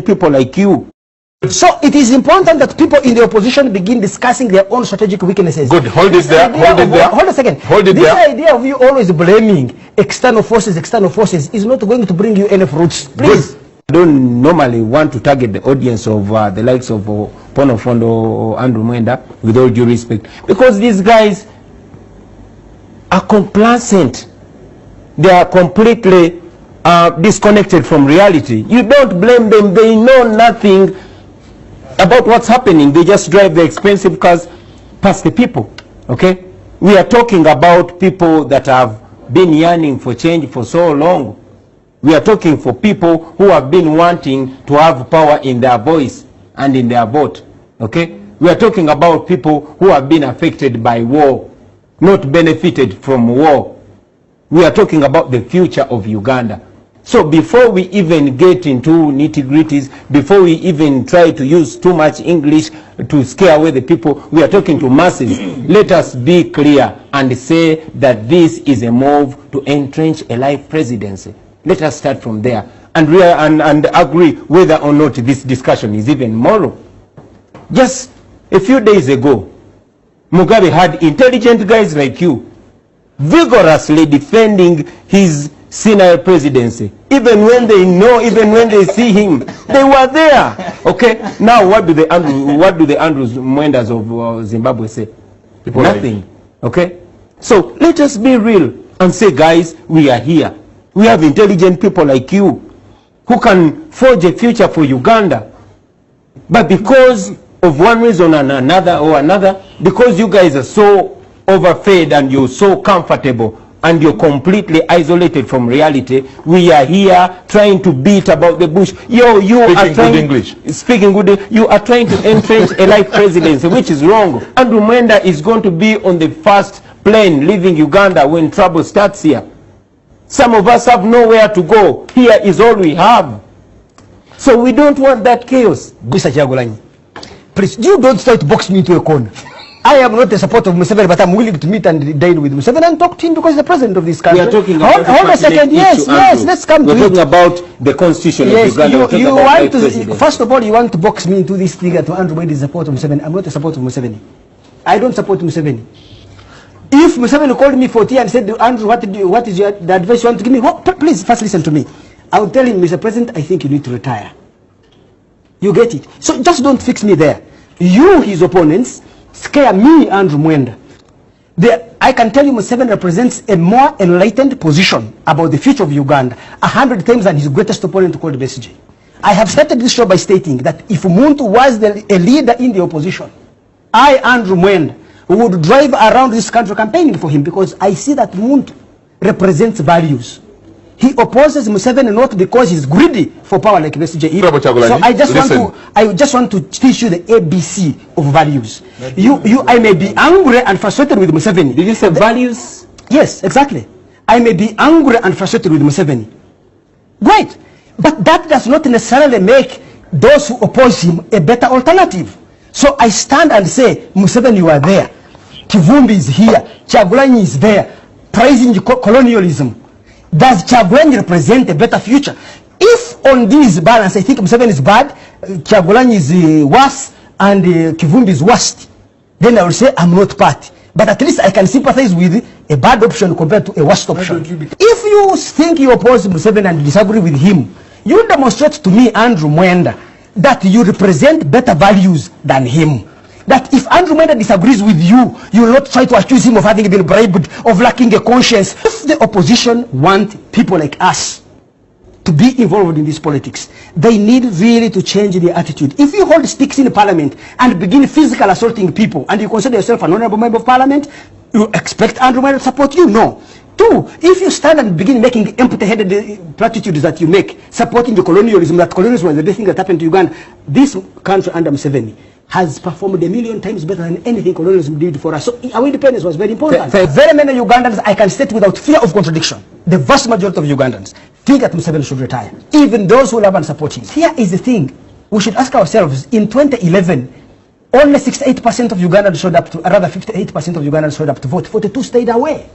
people like you. So it is important that people in the opposition begin discussing their own strategic weaknesses. Good, hold it there, hold it there. Hold a second. Hold it there. This idea of you always blaming external forces is not going to bring you any fruits. Please. Good. I don't normally want to target the audience of the likes of Ponofondo or Andrew Mwenda, with all due respect, because these guys are complacent. They are completely disconnected from reality. You don't blame them. They know nothing about what's happening. They just drive the expensive cars past the people. Okay? We are talking about people that have been yearning for change for so long. We are talking for people who have been wanting to have power in their voice and in their vote. Okay? We are talking about people who have been affected by war, not benefited from war. We are talking about the future of Uganda. So before we even get into nitty-gritties, before we even try to use too much English to scare away the people, we are talking to masses. Let us be clear and say that this is a move to entrench a life presidency. Let us start from there and agree whether or not this discussion is even moral. Just a few days ago, Mugabe had intelligent guys like you vigorously defending his senile presidency. Even when they know, even when they see him, they were there. Okay? Now what do the Andrew Mwendas of Zimbabwe say? People nothing. Okay? So let us be real and say, guys, we are here. We have intelligent people like you who can forge a future for Uganda. But because of one reason and another, because you guys are so overfed and you're so comfortable and you're completely isolated from reality, we are here trying to beat about the bush. You are trying you are trying to entrench a life presidency, which is wrong. Andrew Mwenda is going to be on the first plane leaving Uganda when trouble starts here. Some of us have nowhere to go. Here is all we have. So we don't want that chaos. Mr. Jagolanyi, please, you don't try to box me into a corner. I am not a supporter of Museveni, but I'm willing to meet and dine with Museveni and talk to him because he's the president of this country. We are talking about hold a second. Yes, let's come to it. We're talking about the constitution of Uganda. You want to, first of all, you want to box me into this thing that Andrew Mwenda is a supporter of Museveni. I'm not a supporter of Museveni. I don't support Museveni. If Museveni called me for tea and said, Andrew, what is the advice you want to give me? Well, please, first listen to me. I will tell him, Mr. President, I think you need to retire. You get it? So just don't fix me there. You, his opponents, scare me, Andrew Mwenda. I can tell you Museveni represents a more enlightened position about the future of Uganda 100 times than his greatest opponent called Besigye. I have started this show by stating that if Muntu was a leader in the opposition, I, Andrew Mwenda, would drive around this country campaigning for him because I see that Muntu represents values. He opposes Museveni not because he's greedy for power like Besigye. So I just want to teach you the ABC of values. I may be angry and frustrated with Museveni. Did you say values? Yes, exactly. I may be angry and frustrated with Museveni. Great. But that does not necessarily make those who oppose him a better alternative. So I stand and say, Museveni, you are there. Kivumbi is here. Kyagulanyi is there. Praising colonialism. Does Kyagulanyi represent a better future? If on this balance I think Museveni is bad, Kyagulanyi is worse, and Kivumbi is worst, then I will say I'm not part. But at least I can sympathize with a bad option compared to a worst option. If you think you oppose Museveni and disagree with him, you demonstrate to me, Andrew Mwenda, that you represent better values than him. That if Andrew Mwenda disagrees with you, you will not try to accuse him of having been bribed, of lacking a conscience. If the opposition want people like us to be involved in this politics, they need really to change their attitude. If you hold sticks in parliament and begin physical assaulting people, and you consider yourself an honorable member of parliament, you expect Andrew Mwenda to support you? No. Two, if you stand and begin making empty-headed platitudes that you make, supporting the colonialism, that colonialism was the best thing that happened to Uganda, this country under Museveni has performed 1,000,000 times better than anything colonialism did for us. So our independence was very important. Very many Ugandans, I can state without fear of contradiction, the vast majority of Ugandans think that Museveni should retire. Even those who love and support him. Here is the thing. We should ask ourselves, in 2011, only 68% of Ugandans showed up to, rather 58% of Ugandans showed up to vote. 42 stayed away.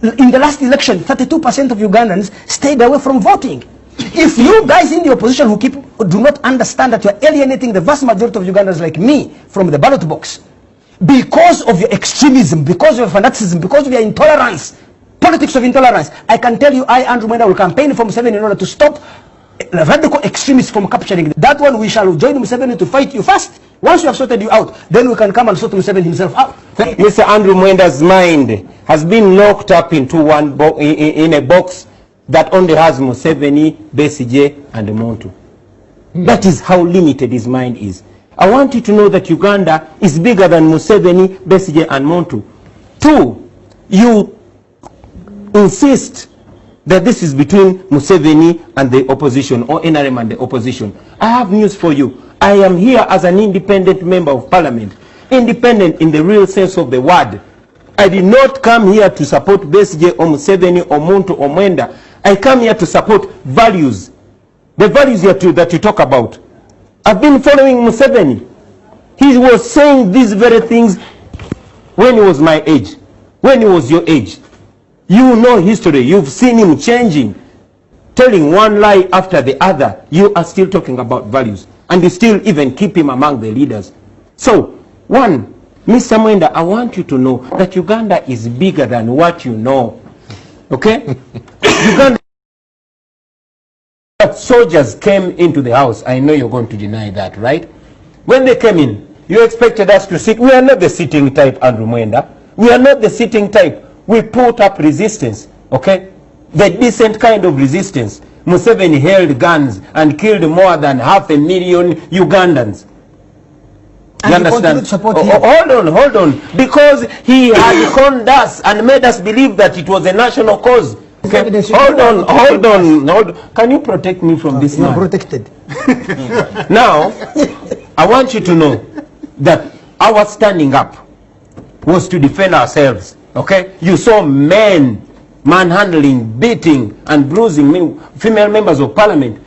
In the last election, 32% of Ugandans stayed away from voting. If you guys in the opposition who do not understand that you are alienating the vast majority of Ugandans like me from the ballot box because of your extremism, because of your fanaticism, because of your intolerance, politics of intolerance, I can tell you, Andrew Mwenda, will campaign for Museveni in order to stop radical extremists from capturing. That one we shall join Museveni to fight you first. Once we have sorted you out, then we can come and sort Museveni himself out. Mr. Andrew Mwenda's mind has been locked up into in a box that only has Museveni, Besigye, and Montu. That is how limited his mind is. I want you to know that Uganda is bigger than Museveni, Besigye, and Montu. 2, you insist that this is between Museveni and the opposition, or NRM and the opposition. I have news for you. I am here as an independent member of parliament. Independent in the real sense of the word. I did not come here to support Besigye or Museveni or Montu or Mwenda. I come here to support values. The values that you talk about. I've been following Museveni. He was saying these very things when he was my age, when he was your age. You know history. You've seen him changing, telling one lie after the other. You are still talking about values. And you still even keep him among the leaders. So, 1, Mr. Mwenda, I want you to know that Uganda is bigger than what you know. Okay? Uganda, that soldiers came into the house. I know you're going to deny that, right? When they came in, you expected us to sit. We are not the sitting type, Andrew Mwenda. We are not the sitting type. We put up resistance, okay? The decent kind of resistance. Museveni held guns and killed more than 500,000 Ugandans. You understand? Hold on. Because he had conned us and made us believe that it was a national cause. Okay? Hold on. Can you protect me from this man? You're protected. Now, I want you to know that our standing up was to defend ourselves. Okay? You saw men manhandling, beating, and bruising female members of parliament.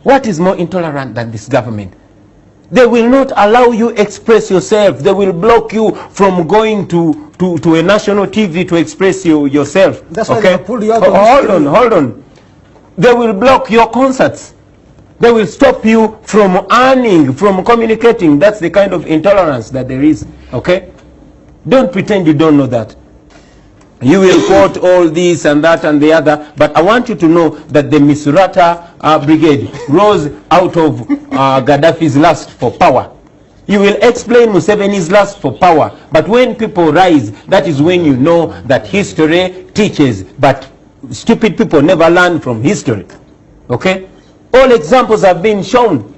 What is more intolerant than this government? They will not allow you express yourself. They will block you from going to a national TV to express yourself. That's why they pulled you out. Hold on. They will block your concerts. They will stop you from earning, from communicating. That's the kind of intolerance that there is. Okay? Don't pretend you don't know that. You will quote all this and that and the other, but I want you to know that the Misrata brigade rose out of Gaddafi's lust for power. You will explain Museveni's lust for power, but when people rise, that is when you know that history teaches, but stupid people never learn from history. Okay? All examples have been shown.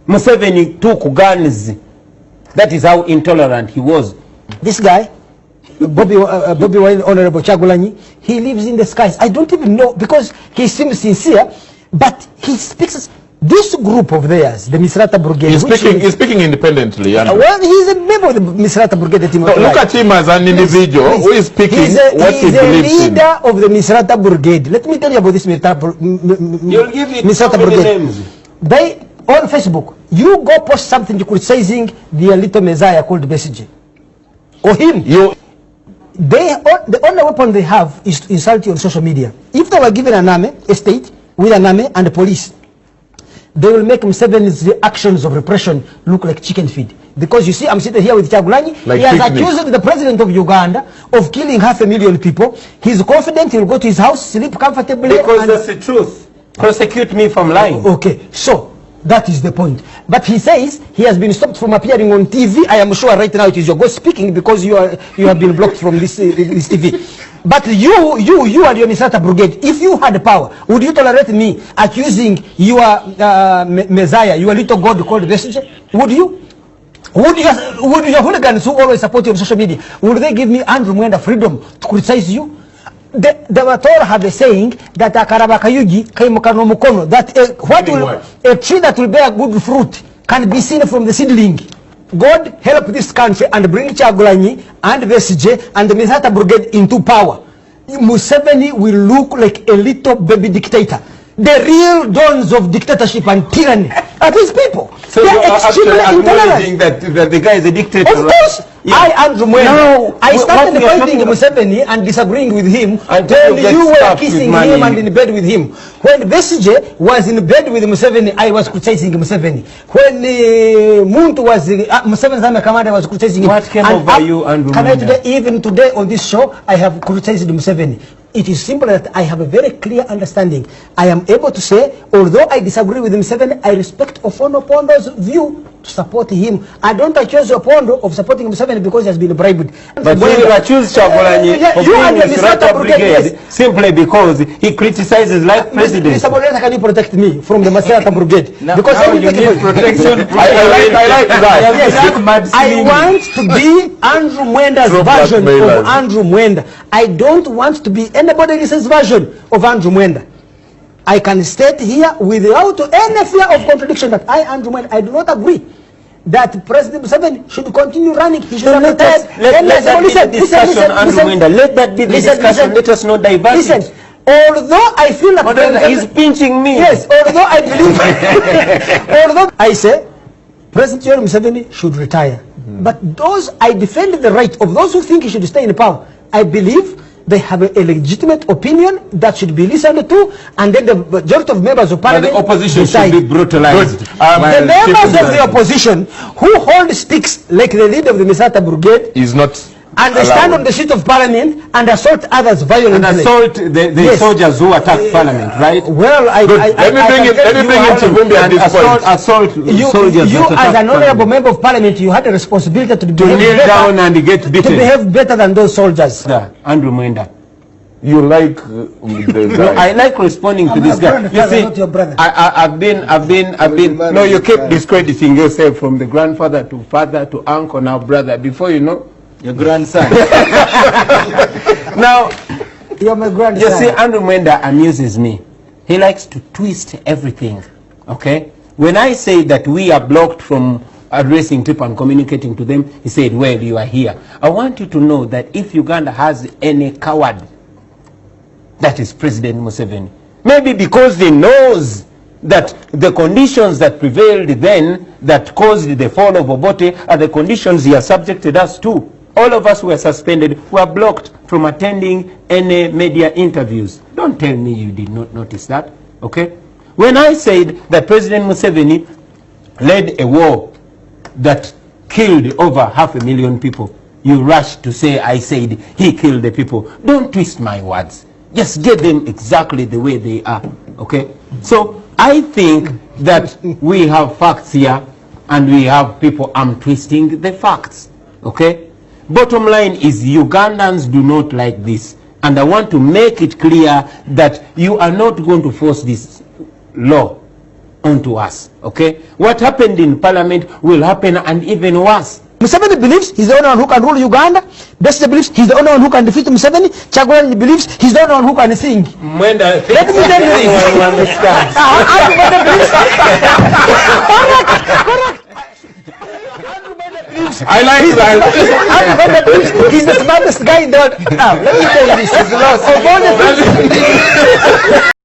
Museveni took guns. That is how intolerant he was. This guy, Bobi Wine, Honorable Chagulanyi, he lives in the skies. I don't even know, because he seems sincere, but he speaks. This group of theirs, the Misrata Brigade. He's speaking independently. Well, he's a member of the Misrata Brigade team. Look at him as an individual who is speaking what he believes in. He's a leader of the Misrata Brigade. Let me tell you about this Misrata Brigade. They, on Facebook, you go post something criticizing the little messiah called Besigye, or him. The only weapon they have is to insult you on social media. If they were given an army, a state, with an army and a police, they will make Museveni's actions of repression look like chicken feed. Because you see, I'm sitting here with Chagulanyi. He has accused the president of Uganda of killing 500,000 people. He's confident he'll go to his house, sleep comfortably. Because that's the truth. Prosecute me from lying. Okay, so that is the point. But he says he has been stopped from appearing on TV. I am sure right now it is your God speaking, because you have been blocked from this TV. But you and your Misrata Brigade, if you had power, would you tolerate me accusing your Messiah, your little God called Besigye? Would you? Would your hooligans who always support you on social media, would they give me, Andrew Mwenda, freedom to criticize you? The Torah have a saying that akarabakayuji kaimukano mukono, that a tree that will bear good fruit can be seen from the seedling. God help this country and bring Chagulanyi and Besigye and the Misrata Brigade into power. Museveni will look like a little baby dictator. The real dawns of dictatorship and tyranny are these people. So they are actually acknowledging that the guy is a dictator. Of course. I, Andrew Mwenda, No, I started what we are fighting talking Museveni and disagreeing with him Until when you get you were stuffed kissing with him money. and in bed with him. When Besigye was in bed with Museveni, I was criticizing Museveni. When Muntu was, Museveni's army commander was criticizing him. What came over you, Andrew Can I Mwenda? today, even today on this show, I have criticized Museveni. It is simple that I have a very clear understanding. I am able to say, although I disagree with Museveni, I respect Ofono Pondo's view to support him. I don't accuse Opondo of supporting Museveni because he has been bribed. But you accuse Chagulanyi of you and being the a Misrata Misrata Brigade, Brigade simply because he criticizes like president. Mr. Boleta, can you protect me from the Misrata Brigade? Because now I will you take need it. protection. I like that. Yes, I want to be Andrew Mwenda's True version of blackmailers. Andrew Mwenda. I don't want to be anybody else's version of Andrew Mwenda. I can state here without any fear of contradiction that I, Andrew Mwenda, I do not agree that President Museveni should continue running. He should have Let that be the discussion, Andrew Mwenda. Let that be the discussion. Let us not divert Listen, it. although I feel that He's pinching me. yes, although I believe, although I say President Yoweri Museveni should retire, but those I defend the right of those who think he should stay in power. I believe they have a legitimate opinion that should be listened to, and then the majority of members of But parliament the opposition decide. should be brutalized. Good. The members of the opposition who hold sticks like the leader of the Misrata Brigade is not and they stand on the seat of parliament and assault others violently. And assault the Yes. soldiers who attacked parliament, right? Well, Let me bring it to Vumbi at this point. Assault you, soldiers you that as attacked an honorable parliament. member of parliament, you had a responsibility to To behave kneel better, down and get to beaten. behave better than those soldiers. Andrew Mwenda. You like the No, guy. I like responding to I'm this your guy. grandfather, not your brother. I've been. No, you keep discrediting yourself from the grandfather to father to uncle, now brother. Before you know, your grandson. Now, You're my you grandson. see, Andrew Mwenda amuses me. He likes to twist everything. Okay? When I say that we are blocked from addressing people and communicating to them, he said, well, you are here. I want you to know that if Uganda has any coward, that is President Museveni. Maybe because he knows that the conditions that prevailed then that caused the fall of Obote are the conditions he has subjected us to. All of us were suspended, were blocked from attending any media interviews. Don't tell me you did not notice that, okay? When I said that President Museveni led a war that killed over 500,000 people, you rushed to say I said he killed the people. Don't twist my words. Just get them exactly the way they are, okay? So I think that we have facts here and we have people twisting the facts, okay? Bottom line is Ugandans do not like this, and I want to make it clear that you are not going to force this law onto us, okay? What happened in parliament will happen, and even worse. Museveni believes he's the only one who can rule Uganda. Besigye believes he's the only one who can defeat Museveni. Chagulanyi believes he's the only one who can sing. Mwenda, Let me tell you this. anyone who understands. I like that. He's the smartest guy in the world. Now, let me tell you this. Of all the